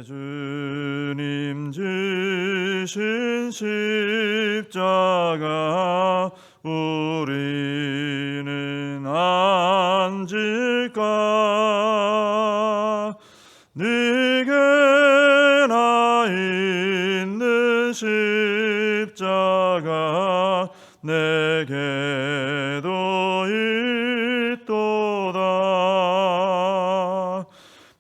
주님 지신 십자가 우리는 안 질까? 네게나 있는 십자가 내게도 있도다.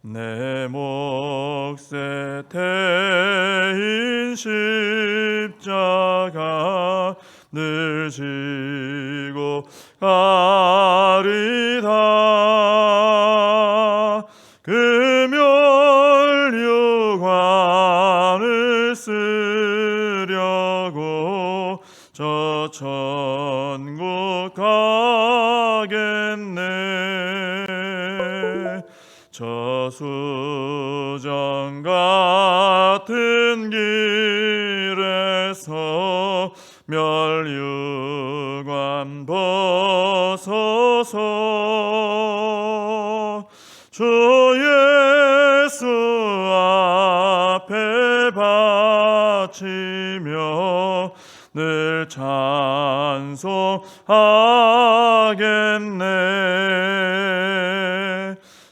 내 몫에 태인 십자가 늘 지고 가리다. 금연류관을 쓰려고 저 천국 가겠네. 저수정 같은 길에서 멸류관 벗어서 주 예수 앞에 바치며 늘 찬송하겠네.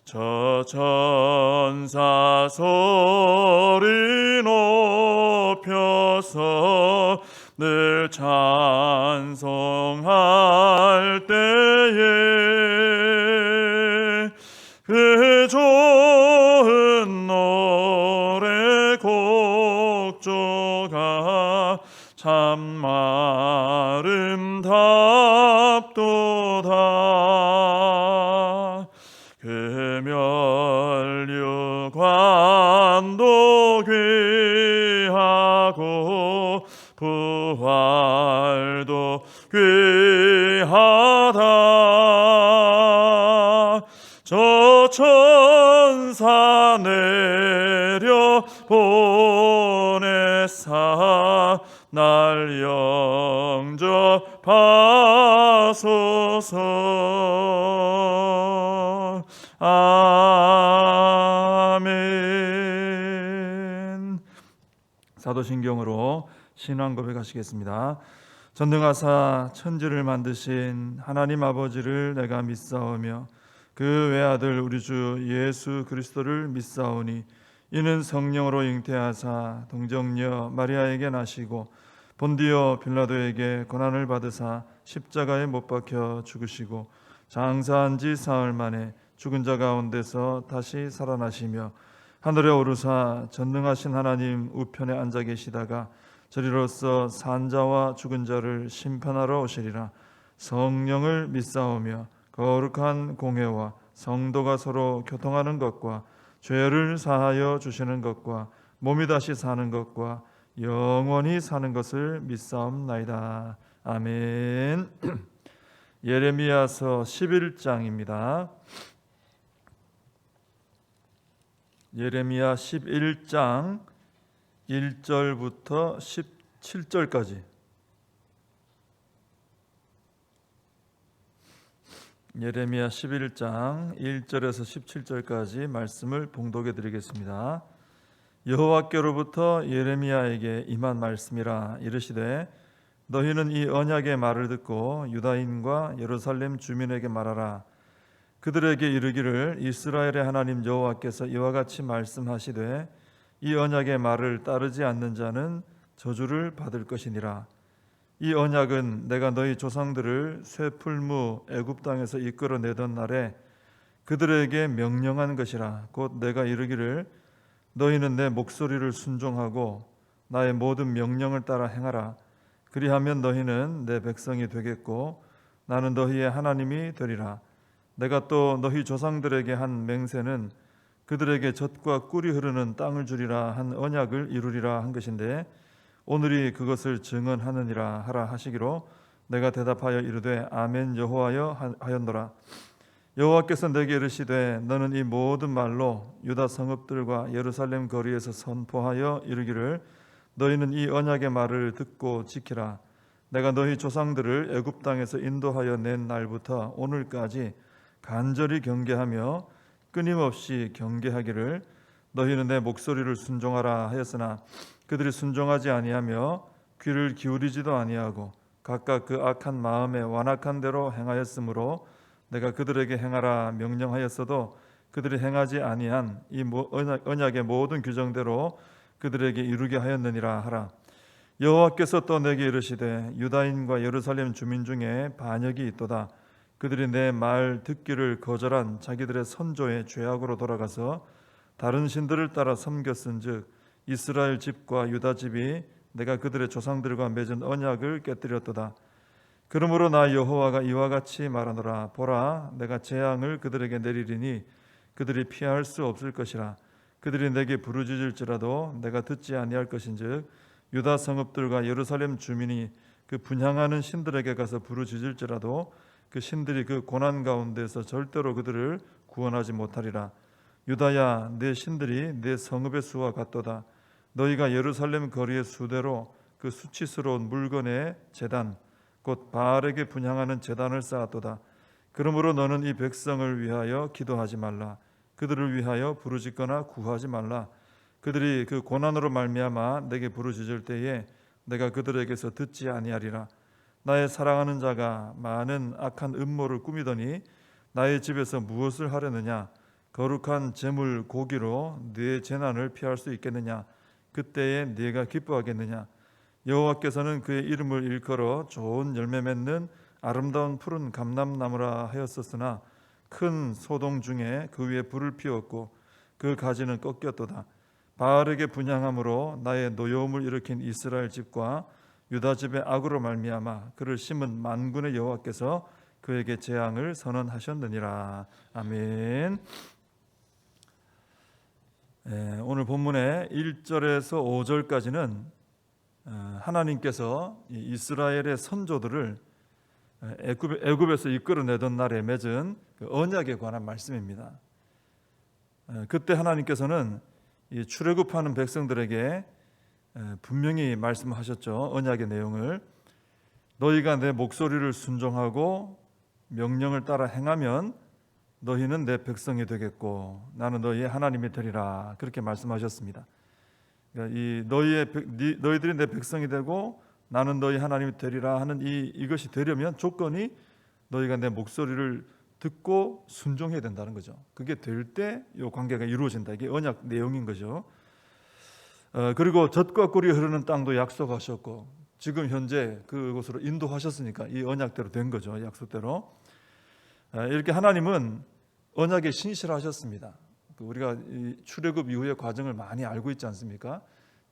저 천사 소리 높여서 늘 찬송할 때에 그 좋은 노래 곡조가 참 아름답도다. 금연류관도 귀하고 부활도 귀하다. 저 천사 내려 보내사 날 영접하소서. 아멘. 사도신경으로 신앙 고백하시겠습니다. 전능하사 천지를 만드신 하나님 아버지를 내가 믿사오며 그 외아들 우리 주 예수 그리스도를 믿사오니 이는 성령으로 잉태하사 동정녀 마리아에게 나시고 본디오 빌라도에게 고난을 받으사 십자가에 못 박혀 죽으시고 장사한 지 사흘 만에 죽은 자 가운데서 다시 살아나시며 하늘에 오르사 전능하신 하나님 우편에 앉아 계시다가 저리로서 산 자와 죽은 자를 심판하러 오시리라. 성령을 믿사오며 거룩한 공회와 성도가 서로 교통하는 것과 죄를 사하여 주시는 것과 몸이 다시 사는 것과 영원히 사는 것을 믿사옵나이다. 아멘. 예레미야서 11장입니다. 예레미야 11장 1절부터 17절까지. 예레미야 11장 1절에서 17절까지 말씀을 봉독해 드리겠습니다. 여호와께로부터 예레미야에게 임한 말씀이라. 이르시되 너희는 이 언약의 말을 듣고 유다인과 예루살렘 주민에게 말하라. 그들에게 이르기를 이스라엘의 하나님 여호와께서 이와 같이 말씀하시되 이 언약의 말을 따르지 않는 자는 저주를 받을 것이니라. 이 언약은 내가 너희 조상들을 쇠풀무 애굽 땅에서 이끌어내던 날에 그들에게 명령한 것이라. 곧 내가 이르기를 너희는 내 목소리를 순종하고 나의 모든 명령을 따라 행하라. 그리하면 너희는 내 백성이 되겠고 나는 너희의 하나님이 되리라. 내가 또 너희 조상들에게 한 맹세는 그들에게 젖과 꿀이 흐르는 땅을 주리라 한 언약을 이루리라 한 것인데 오늘이 그것을 증언하느니라 하라 하시기로 내가 대답하여 이르되 아멘 여호와여 하였노라. 여호와께서 내게 이르시되 너는 이 모든 말로 유다 성읍들과 예루살렘 거리에서 선포하여 이르기를 너희는 이 언약의 말을 듣고 지키라. 내가 너희 조상들을 애굽 땅에서 인도하여 낸 날부터 오늘까지 간절히 경계하며 끊임없이 경계하기를 너희는 내 목소리를 순종하라 하였으나 그들이 순종하지 아니하며 귀를 기울이지도 아니하고 각각 그 악한 마음에 완악한 대로 행하였으므로 내가 그들에게 행하라 명령하였어도 그들이 행하지 아니한 이 언약의 모든 규정대로 그들에게 이루게 하였느니라 하라. 여호와께서 또 내게 이르시되 유다인과 예루살렘 주민 중에 반역이 있도다. 그들이 내 말 듣기를 거절한 자기들의 선조의 죄악으로 돌아가서 다른 신들을 따라 섬겼은즉 이스라엘 집과 유다 집이 내가 그들의 조상들과 맺은 언약을 깨뜨렸도다. 그러므로 나 여호와가 이와 같이 말하노라. 보라, 내가 재앙을 그들에게 내리리니 그들이 피할 수 없을 것이라. 그들이 내게 부르짖을지라도 내가 듣지 아니할 것인즉 유다 성읍들과 예루살렘 주민이 그 분향하는 신들에게 가서 부르짖을지라도 그 신들이 그 고난 가운데서 절대로 그들을 구원하지 못하리라. 유다야, 내 신들이 내 성읍의 수와 같도다. 너희가 예루살렘 거리의 수대로 그 수치스러운 물건의 제단 곧 바알에게 분향하는 제단을 쌓았도다. 그러므로 너는 이 백성을 위하여 기도하지 말라. 그들을 위하여 부르짖거나 구하지 말라. 그들이 그 고난으로 말미암아 내게 부르짖을 때에 내가 그들에게서 듣지 아니하리라. 나의 사랑하는 자가 많은 악한 음모를 꾸미더니 나의 집에서 무엇을 하려느냐? 거룩한 제물 고기로 네 재난을 피할 수 있겠느냐? 그때에 네가 기뻐하겠느냐? 여호와께서는 그의 이름을 일컬어 좋은 열매 맺는 아름다운 푸른 감람나무라 하였었으나 큰 소동 중에 그 위에 불을 피웠고 그 가지는 꺾였도다. 바알에게 분향함으로 나의 노여움을 일으킨 이스라엘 집과 유다 집의 악으로 말미암아 그를 심은 만군의 여호와께서 그에게 재앙을 선언하셨느니라. 아멘. 오늘 본문의 1절에서 5절까지는 하나님께서 이스라엘의 선조들을 애굽에서 이끌어내던 날에 맺은 그 언약에 관한 말씀입니다. 그때 하나님께서는 이 출애굽하는 백성들에게 분명히 말씀하셨죠. 언약의 내용을 너희가 내 목소리를 순종하고 명령을 따라 행하면 너희는 내 백성이 되겠고 나는 너희의 하나님이 되리라 그렇게 말씀하셨습니다. 그러니까 너희들이 내 백성이 되고 나는 너희 하나님이 되리라 하는 이것이 되려면 조건이 너희가 내 목소리를 듣고 순종해야 된다는 거죠. 그게 될 때 이 관계가 이루어진다. 이게 언약 내용인 거죠. 그리고 젖과 꿀이 흐르는 땅도 약속하셨고 지금 현재 그곳으로 인도하셨으니까 이 언약대로 된 거죠. 약속대로. 이렇게 하나님은 언약에 신실하셨습니다. 우리가 출애굽 이후의 과정을 많이 알고 있지 않습니까?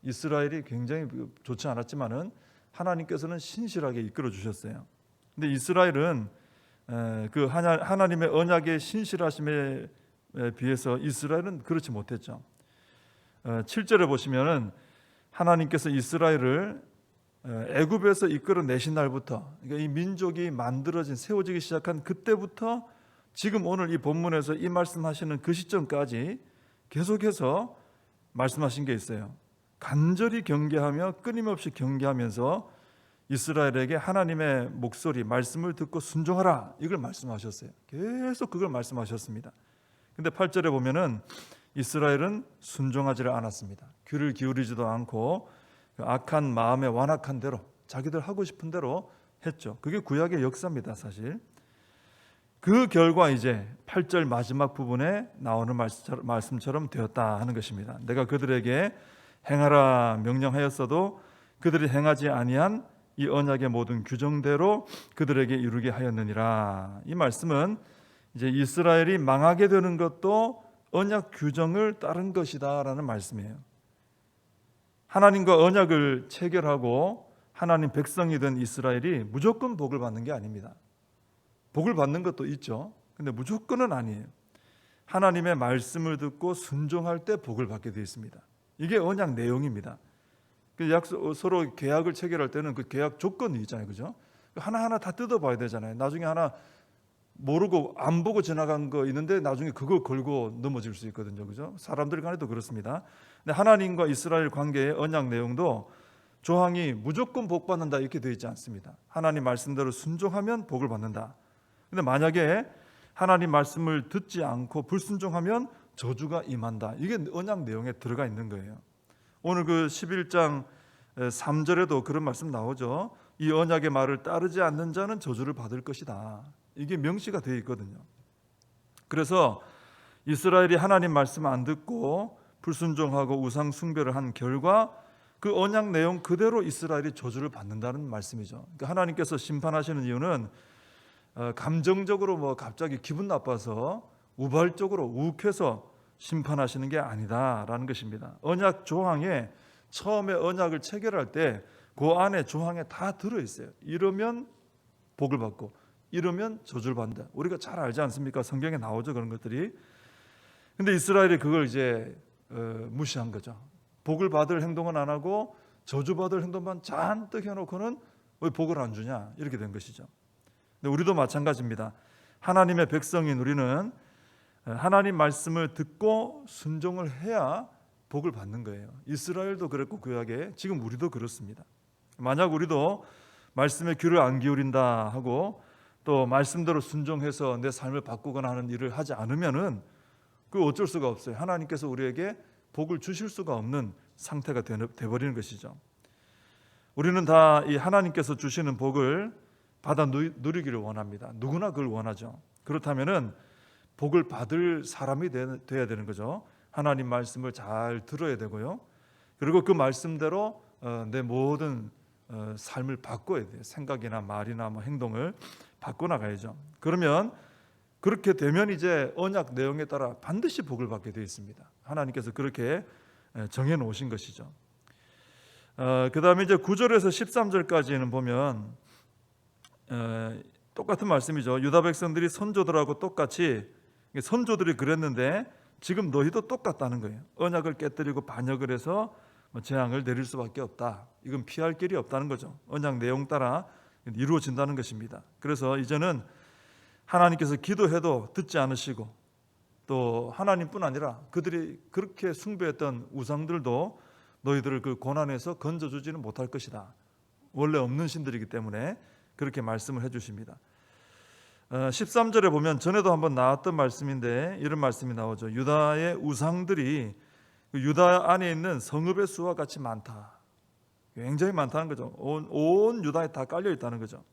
이스라엘이 굉장히 좋지 않았지만은 하나님께서는 신실하게 이끌어 주셨어요. 근데 이스라엘은 그 하나님의 언약의 신실하심에 비해서 이스라엘은 그렇지 못했죠. 7절에 보시면은 하나님께서 이스라엘을 애굽에서 이끌어내신 날부터, 그러니까 이 민족이 만들어진 세워지기 시작한 그때부터 지금 오늘 이 본문에서 이 말씀하시는 그 시점까지 계속해서 말씀하신 게 있어요. 간절히 경계하며 끊임없이 경계하면서 이스라엘에게 하나님의 목소리, 말씀을 듣고 순종하라 이걸 말씀하셨어요. 계속 그걸 말씀하셨습니다. 근데 8절에 보면은 이스라엘은 순종하지를 않았습니다. 귀를 기울이지도 않고 악한 마음에 완악한 대로 자기들 하고 싶은 대로 했죠. 그게 구약의 역사입니다. 사실 그 결과 이제 8절 마지막 부분에 나오는 말씀처럼 되었다 하는 것입니다. 내가 그들에게 행하라 명령하였어도 그들이 행하지 아니한 이 언약의 모든 규정대로 그들에게 이루게 하였느니라. 이 말씀은 이제 이스라엘이 망하게 되는 것도 언약 규정을 따른 것이다라는 말씀이에요. 하나님과 언약을 체결하고 하나님 백성이 된 이스라엘이 무조건 복을 받는 게 아닙니다. 복을 받는 것도 있죠. 근데 무조건은 아니에요. 하나님의 말씀을 듣고 순종할 때 복을 받게 되어 있습니다. 이게 언약 내용입니다. 서로 계약을 체결할 때는 그 계약 조건이 있잖아요, 그죠? 하나하나 다 뜯어봐야 되잖아요. 나중에 하나 모르고 안 보고 지나간 거 있는데 나중에 그거 걸고 넘어질 수 있거든요, 그죠? 사람들 간에도 그렇습니다. 근데 하나님과 이스라엘 관계의 언약 내용도 조항이 무조건 복 받는다 이렇게 되어 있지 않습니다. 하나님 말씀대로 순종하면 복을 받는다. 근데 만약에 하나님 말씀을 듣지 않고 불순종하면 저주가 임한다. 이게 언약 내용에 들어가 있는 거예요. 오늘 그 11장 3절에도 그런 말씀 나오죠. 이 언약의 말을 따르지 않는 자는 저주를 받을 것이다. 이게 명시가 되어 있거든요. 그래서 이스라엘이 하나님 말씀 안 듣고 불순종하고 우상 숭배를 한 결과 그 언약 내용 그대로 이스라엘이 저주를 받는다는 말씀이죠. 그러니까 하나님께서 심판하시는 이유는 감정적으로 갑자기 기분 나빠서 우발적으로 욱해서 심판하시는 게 아니다라는 것입니다. 언약 조항에 처음에 언약을 체결할 때 그 안에 조항에 다 들어있어요. 이러면 복을 받고 이러면 저주를 받는다. 우리가 잘 알지 않습니까? 성경에 나오죠, 그런 것들이. 근데 이스라엘이 그걸 이제 무시한 거죠. 복을 받을 행동은 안 하고 저주받을 행동만 잔뜩 해놓고는 왜 복을 안 주냐, 이렇게 된 것이죠. 근데 우리도 마찬가지입니다. 하나님의 백성인 우리는 하나님 말씀을 듣고 순종을 해야 복을 받는 거예요. 이스라엘도 그랬고 구약에 지금 우리도 그렇습니다. 만약 우리도 말씀에 귀를 안 기울인다 하고 또 말씀대로 순종해서 내 삶을 바꾸거나 하는 일을 하지 않으면은 그 어쩔 수가 없어요. 하나님께서 우리에게 복을 주실 수가 없는 상태가 되어버리는 것이죠. 우리는 다 이 하나님께서 주시는 복을 받아 누리기를 원합니다. 누구나 그걸 원하죠. 그렇다면은 복을 받을 사람이 되어야 되는 거죠. 하나님 말씀을 잘 들어야 되고요. 그리고 그 말씀대로 내 모든 삶을 바꿔야 돼요. 생각이나 말이나 행동을 바꿔나가야죠. 그러면 그렇게 되면 이제 언약 내용에 따라 반드시 복을 받게 되어 있습니다. 하나님께서 그렇게 정해 놓으신 것이죠. 그 다음에 이제 9절에서 13절까지는 보면 똑같은 말씀이죠. 유다 백성들이 선조들하고 똑같이, 선조들이 그랬는데 지금 너희도 똑같다는 거예요. 언약을 깨뜨리고 반역을 해서 재앙을 내릴 수밖에 없다. 이건 피할 길이 없다는 거죠. 언약 내용 따라 이루어진다는 것입니다. 그래서 이제는 하나님께서 기도해도 듣지 않으시고 또 하나님뿐 아니라 그들이 그렇게 숭배했던 우상들도 너희들을 그 고난에서 건져주지는 못할 것이다. 원래 없는 신들이기 때문에 그렇게 말씀을 해주십니다. 13절에 보면 전에도 한번 나왔던 말씀인데 이런 말씀이 나오죠. 유다의 우상들이 유다 안에 있는 성읍의 수와 같이 많다. 굉장히 많다는 거죠. 온 유다에 다 깔려 있다는 거죠.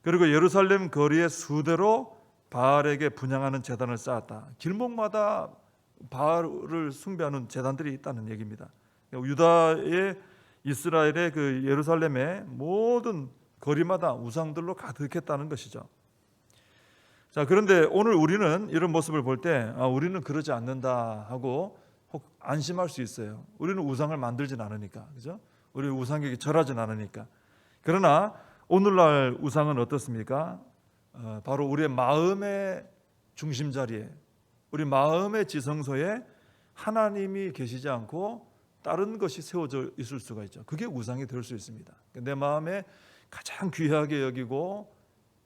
그리고 예루살렘 거리에 수대로 바알에게 분향하는 제단을 쌓았다. 길목마다 바알을 숭배하는 제단들이 있다는 얘기입니다. 유다의 이스라엘의 그 예루살렘의 모든 거리마다 우상들로 가득했다는 것이죠. 자, 그런데 오늘 우리는 이런 모습을 볼 때 우리는 그러지 않는다 하고 혹 안심할 수 있어요. 우리는 우상을 만들진 않으니까, 그죠? 우리 우상에게 절하진 않으니까. 그러나 오늘날 우상은 어떻습니까? 바로 우리의 마음의 중심 자리에, 우리 마음의 지성소에 하나님이 계시지 않고 다른 것이 세워져 있을 수가 있죠. 그게 우상이 될 수 있습니다. 내 마음에 가장 귀하게 여기고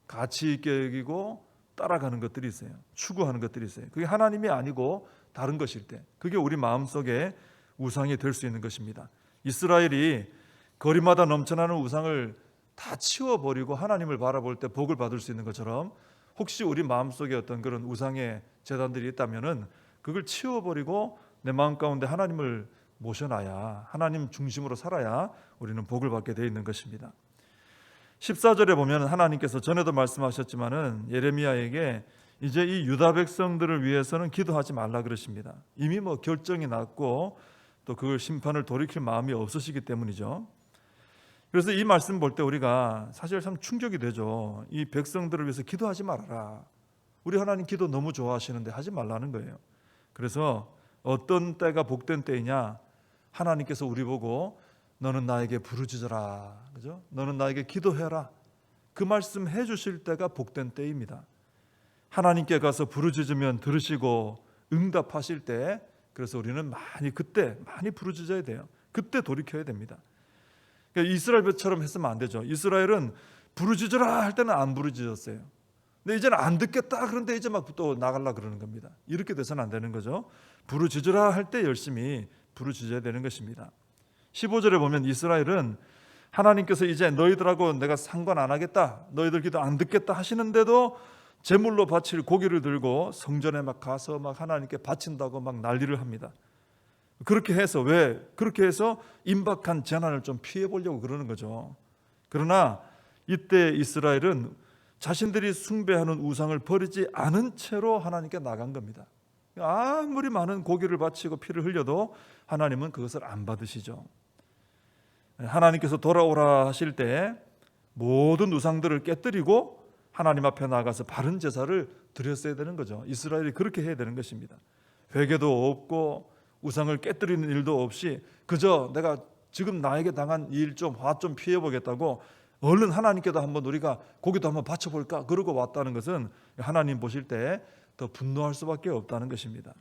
가치 있게 여기고 따라가는 것들이 있어요. 추구하는 것들이 있어요. 그게 하나님이 아니고 다른 것일 때, 그게 우리 마음속에 우상이 될 수 있는 것입니다. 이스라엘이 거리마다 넘쳐나는 우상을 다 치워버리고 하나님을 바라볼 때 복을 받을 수 있는 것처럼, 혹시 우리 마음속에 어떤 그런 우상의 제단들이 있다면은 그걸 치워버리고 내 마음 가운데 하나님을 모셔놔야, 하나님 중심으로 살아야 우리는 복을 받게 되어 있는 것입니다. 14절에 보면 하나님께서 전에도 말씀하셨지만은 예레미야에게 이제 이 유다 백성들을 위해서는 기도하지 말라 그러십니다. 이미 결정이 났고 또 그걸 심판을 돌이킬 마음이 없으시기 때문이죠. 그래서 이 말씀 볼 때 우리가 사실 참 충격이 되죠. 이 백성들을 위해서 기도하지 말아라. 우리 하나님 기도 너무 좋아하시는데 하지 말라는 거예요. 그래서 어떤 때가 복된 때이냐? 하나님께서 우리 보고 너는 나에게 부르짖어라, 그죠? 너는 나에게 기도해라. 그 말씀 해주실 때가 복된 때입니다. 하나님께 가서 부르짖으면 들으시고 응답하실 때, 그래서 우리는 그때 많이 부르짖어야 돼요. 그때 돌이켜야 됩니다. 그러니까 이스라엘처럼 했으면 안 되죠. 이스라엘은 부르짖으라 할 때는 안 부르짖었어요. 근데 이제는 안 듣겠다, 그런데 이제 또 나가려고 그러는 겁니다. 이렇게 돼서는 안 되는 거죠. 부르짖으라 할 때 열심히 부르짖어야 되는 것입니다. 15절에 보면 이스라엘은 하나님께서 이제 너희들하고 내가 상관 안 하겠다, 너희들 기도 안 듣겠다 하시는데도 제물로 바칠 고기를 들고 성전에 막 가서 막 하나님께 바친다고 막 난리를 합니다. 그렇게 해서 그렇게 해서 임박한 재난을 좀 피해 보려고 그러는 거죠. 그러나 이때 이스라엘은 자신들이 숭배하는 우상을 버리지 않은 채로 하나님께 나간 겁니다. 아무리 많은 고기를 바치고 피를 흘려도 하나님은 그것을 안 받으시죠. 하나님께서 돌아오라 하실 때 모든 우상들을 깨뜨리고 하나님 앞에 나가서 바른 제사를 드렸어야 되는 거죠. 이스라엘이 그렇게 해야 되는 것입니다. 회개도 없고 우상을 깨뜨리는 일도 없이 그저 내가 지금 나에게 당한 일 좀 화 좀 피해보겠다고 얼른 하나님께도 한번 우리가 고기도 한번 바쳐볼까 그러고 왔다는 것은 하나님 보실 때 더 분노할 수밖에 없다는 것입니다.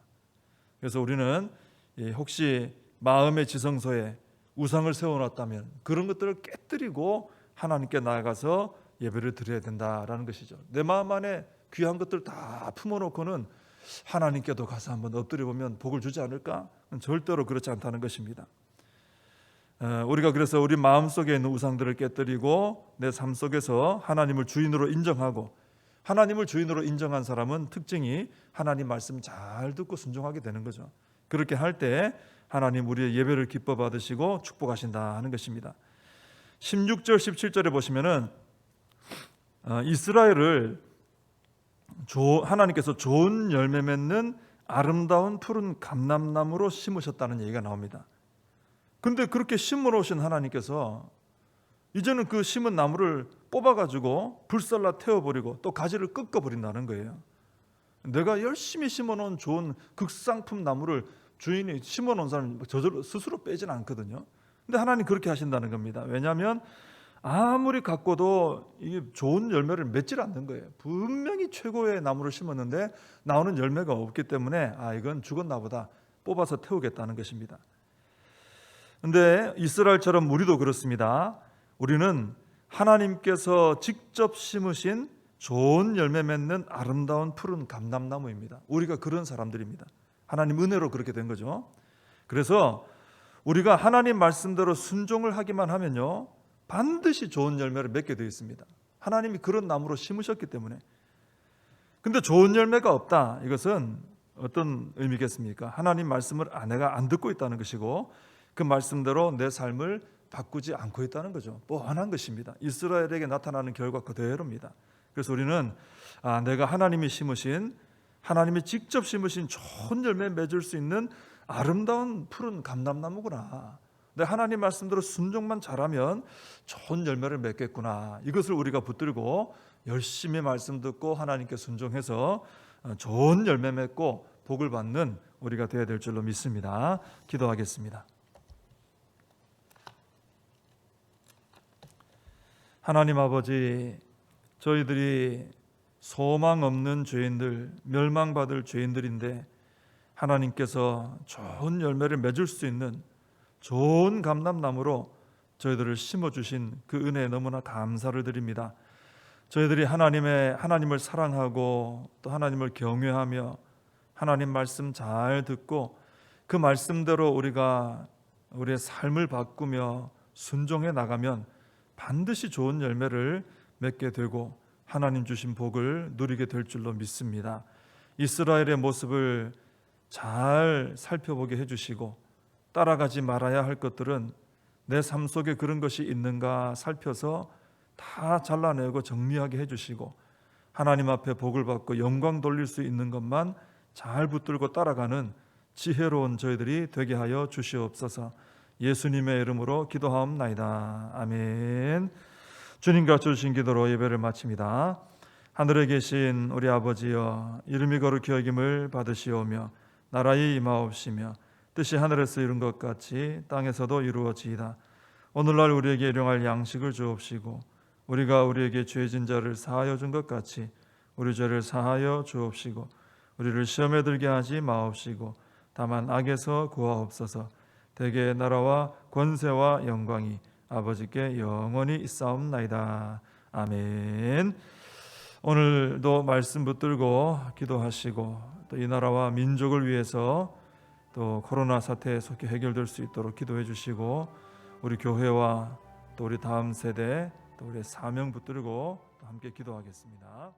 그래서 우리는 혹시 마음의 지성소에 우상을 세워놨다면 그런 것들을 깨뜨리고 하나님께 나아가서 예배를 드려야 된다라는 것이죠. 내 마음 안에 귀한 것들 다 품어놓고는 하나님께도 가서 한번 엎드려 보면 복을 주지 않을까? 절대로 그렇지 않다는 것입니다. 우리가 그래서 우리 마음속에 있는 우상들을 깨뜨리고 내 삶 속에서 하나님을 주인으로 인정하고 하나님을 주인으로 인정한 사람은 특징이 하나님 말씀 잘 듣고 순종하게 되는 거죠. 그렇게 할 때 하나님 우리의 예배를 기뻐 받으시고 축복하신다 하는 것입니다. 16절 17절에 보시면은 이스라엘을 하나님께서 좋은 열매 맺는 아름다운 푸른 감람나무로 심으셨다는 얘기가 나옵니다. 근데 그렇게 심어 놓으신 하나님께서 이제는 그 심은 나무를 뽑아가지고 불살라 태워버리고 또 가지를 꺾어버린다는 거예요. 내가 열심히 심어놓은 좋은 극상품 나무를 주인이 심어놓은 사람이 저절로 스스로 빼진 않거든요. 근데 하나님 그렇게 하신다는 겁니다. 왜냐하면 아무리 가꿔도 이게 좋은 열매를 맺질 않는 거예요. 분명히 최고의 나무를 심었는데 나오는 열매가 없기 때문에 이건 죽었나 보다 뽑아서 태우겠다는 것입니다. 근데 이스라엘처럼 우리도 그렇습니다. 우리는 하나님께서 직접 심으신 좋은 열매 맺는 아름다운 푸른 감람나무입니다. 우리가 그런 사람들입니다. 하나님 은혜로 그렇게 된 거죠. 그래서 우리가 하나님 말씀대로 순종을 하기만 하면요 반드시 좋은 열매를 맺게 되어 있습니다. 하나님이 그런 나무로 심으셨기 때문에. 근데 좋은 열매가 없다. 이것은 어떤 의미겠습니까? 하나님 말씀을 내가 안 듣고 있다는 것이고 그 말씀대로 내 삶을 바꾸지 않고 있다는 거죠. 뻔한 것입니다. 이스라엘에게 나타나는 결과 그대로입니다. 그래서 우리는 내가 하나님이 직접 심으신 좋은 열매 맺을 수 있는 아름다운 푸른 감람나무구나. 내 하나님 말씀대로 순종만 잘하면 좋은 열매를 맺겠구나. 이것을 우리가 붙들고 열심히 말씀 듣고 하나님께 순종해서 좋은 열매 맺고 복을 받는 우리가 되어야 될 줄로 믿습니다. 기도하겠습니다. 하나님 아버지, 저희들이 소망 없는 죄인들, 멸망받을 죄인들인데 하나님께서 좋은 열매를 맺을 수 있는 좋은 감람나무로 저희들을 심어주신 그 은혜에 너무나 감사를 드립니다. 저희들이 하나님을 사랑하고 또 하나님을 경외하며 하나님 말씀 잘 듣고 그 말씀대로 우리가 우리의 삶을 바꾸며 순종해 나가면 반드시 좋은 열매를 맺게 되고 하나님 주신 복을 누리게 될 줄로 믿습니다. 이스라엘의 모습을 잘 살펴보게 해주시고 따라가지 말아야 할 것들은 내 삶 속에 그런 것이 있는가 살펴서 다 잘라내고 정리하게 해주시고 하나님 앞에 복을 받고 영광 돌릴 수 있는 것만 잘 붙들고 따라가는 지혜로운 저희들이 되게 하여 주시옵소서. 예수님의 이름으로 기도하옵나이다. 아멘. 주님과 주신 기도로 예배를 마칩니다. 하늘에 계신 우리 아버지여, 이름이 거룩히 여김을 받으시오며 나라의 임하옵시며 뜻이 하늘에서 이룬 것 같이 땅에서도 이루어지이다. 오늘날 우리에게 일용할 양식을 주옵시고 우리가 우리에게 죄진 자를 사하여 준 것 같이 우리 죄를 사하여 주옵시고 우리를 시험에 들게 하지 마옵시고 다만 악에서 구하옵소서. 대개 나라와 권세와 영광이 아버지께 영원히 있사옵나이다. 아멘. 오늘도 말씀 붙들고 기도하시고 또 이 나라와 민족을 위해서 또 코로나 사태 속히 해결될 수 있도록 기도해 주시고 우리 교회와 또 우리 다음 세대 또 우리의 사명 붙들고 또 함께 기도하겠습니다.